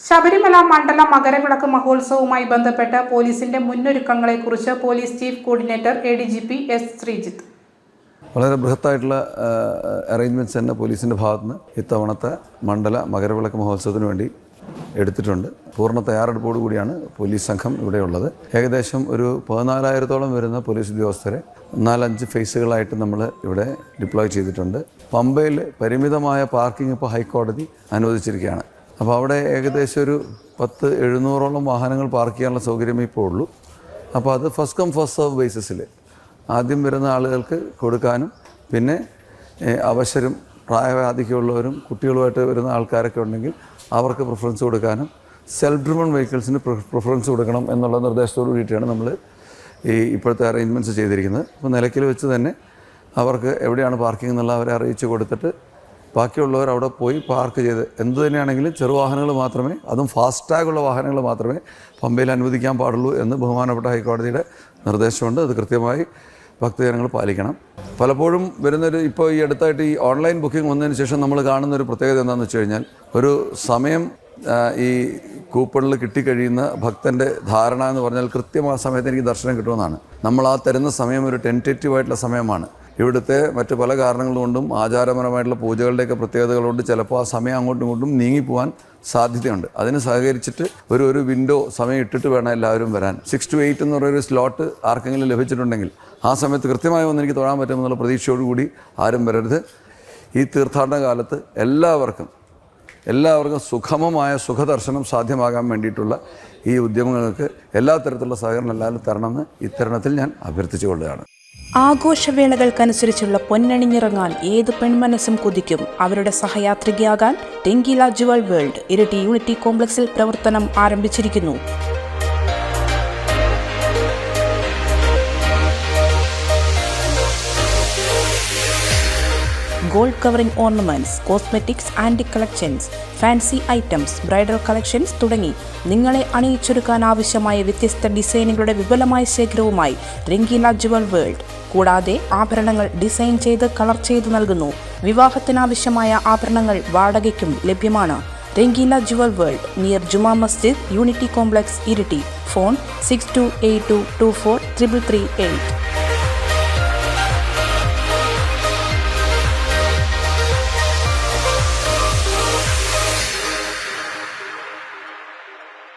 ശബരിമല മണ്ഡല മകരവിളക്ക് മഹോത്സവവുമായി ബന്ധപ്പെട്ട് പോലീസിന്റെ മുന്നൊരുക്കങ്ങളെക്കുറിച്ച് police chief coordinator ADGP S. Sreejith. വളരെ ബൃഹത്തായിട്ടുള്ള അറേഞ്ച്മെൻറ്റ്സ് തന്നെ പോലീസിൻ്റെ ഭാഗത്തുനിന്ന് ഇത്തവണത്തെ മണ്ഡല മകരവിളക്ക് മഹോത്സവത്തിന് വേണ്ടി എടുത്തിട്ടുണ്ട്. പൂർണ്ണ തയ്യാറെടുപ്പോടുകൂടിയാണ് പോലീസ് സംഘം ഇവിടെയുള്ളത്. ഏകദേശം ഒരു 14,000-ഓളം വരുന്ന പോലീസ് ഉദ്യോഗസ്ഥരെ 4-5 ഫേസുകളായിട്ട് നമ്മൾ ഇവിടെ ഡിപ്ലോയ് ചെയ്തിട്ടുണ്ട്. പമ്പയിൽ പരിമിതമായ പാർക്കിംഗ് ഇപ്പോൾ ഹൈക്കോടതി അനുവദിച്ചിരിക്കുകയാണ്. അപ്പോൾ അവിടെ ഏകദേശം ഒരു 700-ഓളം വാഹനങ്ങൾ പാർക്ക് ചെയ്യാനുള്ള സൗകര്യമേ ഇപ്പോൾ ഉള്ളൂ. അപ്പോൾ അത് ഫസ്റ്റ് കം ഫസ്റ്റ് സർവ് ബേസിസിൽ ആദ്യം വരുന്ന ആളുകൾക്ക് കൊടുക്കാനും, പിന്നെ അവശരും പ്രായവാധികമുള്ളവരും കുട്ടികളുമായിട്ട് വരുന്ന ആൾക്കാരൊക്കെ ഉണ്ടെങ്കിൽ അവർക്ക് പ്രിഫറൻസ് കൊടുക്കാനും, സെൽഫ് ഡ്രിവൺ വെഹിക്കിൾസിന് പ്രിഫറൻസ് കൊടുക്കണം എന്നുള്ള നിർദ്ദേശത്തോടു കൂടിയിട്ടാണ് നമ്മൾ ഇപ്പോഴത്തെ അറേഞ്ച്മെൻറ്റ്സ് ചെയ്തിരിക്കുന്നത്. അപ്പോൾ നിലയ്ക്കൽ വെച്ച് തന്നെ അവർക്ക് എവിടെയാണ് പാർക്കിംഗ് എന്നുള്ള അവരെ അറിയിച്ച് കൊടുത്തിട്ട് ബാക്കിയുള്ളവർ അവിടെ പോയി പാർക്ക് ചെയ്ത് എന്തു തന്നെയാണെങ്കിലും ചെറുവാഹനങ്ങൾ മാത്രമേ, അതും ഫാസ്റ്റാഗുള്ള വാഹനങ്ങൾ മാത്രമേ പമ്പയിൽ അനുവദിക്കാൻ പാടുള്ളൂ എന്ന് ബഹുമാനപ്പെട്ട ഹൈക്കോടതിയുടെ നിർദ്ദേശമുണ്ട്. അത് കൃത്യമായി ഭക്തജനങ്ങൾ പാലിക്കണം. പലപ്പോഴും വരുന്നൊരു ഇപ്പോൾ ഈ അടുത്തായിട്ട് ഈ ഓൺലൈൻ ബുക്കിംഗ് വന്നതിന് ശേഷം നമ്മൾ കാണുന്നൊരു പ്രത്യേകത എന്താണെന്ന് വെച്ച് കഴിഞ്ഞാൽ, ഒരു സമയം ഈ കൂപ്പണിൽ കിട്ടിക്കഴിയുന്ന ഭക്തൻ്റെ ധാരണ എന്ന് പറഞ്ഞാൽ കൃത്യം ആ സമയത്ത് എനിക്ക് ദർശനം കിട്ടുമെന്നാണ്. നമ്മൾ ആ തരുന്ന സമയം ഒരു ടെൻറ്റേറ്റീവായിട്ടുള്ള സമയമാണ്. ഇവിടുത്തെ മറ്റ് പല കാരണങ്ങൾ കൊണ്ടും ആചാരപരമായിട്ടുള്ള പൂജകളുടെയൊക്കെ പ്രത്യേകതകൾ കൊണ്ട് ചിലപ്പോൾ ആ സമയം അങ്ങോട്ടും ഇങ്ങോട്ടും നീങ്ങിപ്പോകാൻ സാധ്യതയുണ്ട്. അതിന് സഹകരിച്ചിട്ട് ഒരു വിൻഡോ സമയം ഇട്ടിട്ട് വേണം എല്ലാവരും വരാൻ. 6 to 8 എന്ന് പറയുന്നൊരു സ്ലോട്ട് ആർക്കെങ്കിലും ലഭിച്ചിട്ടുണ്ടെങ്കിൽ ആ സമയത്ത് കൃത്യമായി വന്ന് എനിക്ക് തൊഴാൻ പറ്റുമെന്നുള്ള പ്രതീക്ഷയോടുകൂടി ആരും വരരുത്. ഈ തീർത്ഥാടന കാലത്ത് എല്ലാവർക്കും സുഗമമായ സുഖദർശനം സാധ്യമാകാൻ വേണ്ടിയിട്ടുള്ള ഈ ഉദ്യമങ്ങൾക്ക് എല്ലാ തരത്തിലുള്ള സഹകരണം എല്ലാവരും തരണമെന്ന് ഇത്തരുണത്തിൽ ഞാൻ അഭ്യർത്ഥിച്ചുകൊള്ളുകയാണ്. ആഘോഷവേളകൾക്കനുസരിച്ചുള്ള പൊന്നണിഞ്ഞിറങ്ങാൻ ഏത് പെൺമനസ്സും കൊതിക്കും. അവരുടെ സഹയാത്രികയാകാൻ രംഗീല ജുവൽ വേൾഡ് ഇരിട്ടി യൂണിറ്റി കോംപ്ലക്സിൽ പ്രവർത്തനം ആരംഭിച്ചിരിക്കുന്നു. Gold covering ornaments, cosmetics, antique collections, fancy items, bridal collections തുടങ്ങി നിങ്ങളെ അണിയിച്ചൊരുക്കാൻ ആവശ്യമായ വ്യത്യസ്ത ഡിസൈനുകളുടെ വിപുലമായ ശേഖരവുമായി രംഗീല ജുവൽ വേൾഡ്. കൂടാതെ ആഭരണങ്ങൾ ഡിസൈൻ ചെയ്ത് കളർ ചെയ്തു നൽകുന്നു. വിവാഹത്തിനാവശ്യമായ ആഭരണങ്ങൾ വാടകയ്ക്കും ലഭ്യമാണ്. Rangeela Jual world, near Juma Masjid, unity complex, Iritty. Phone 6282243338.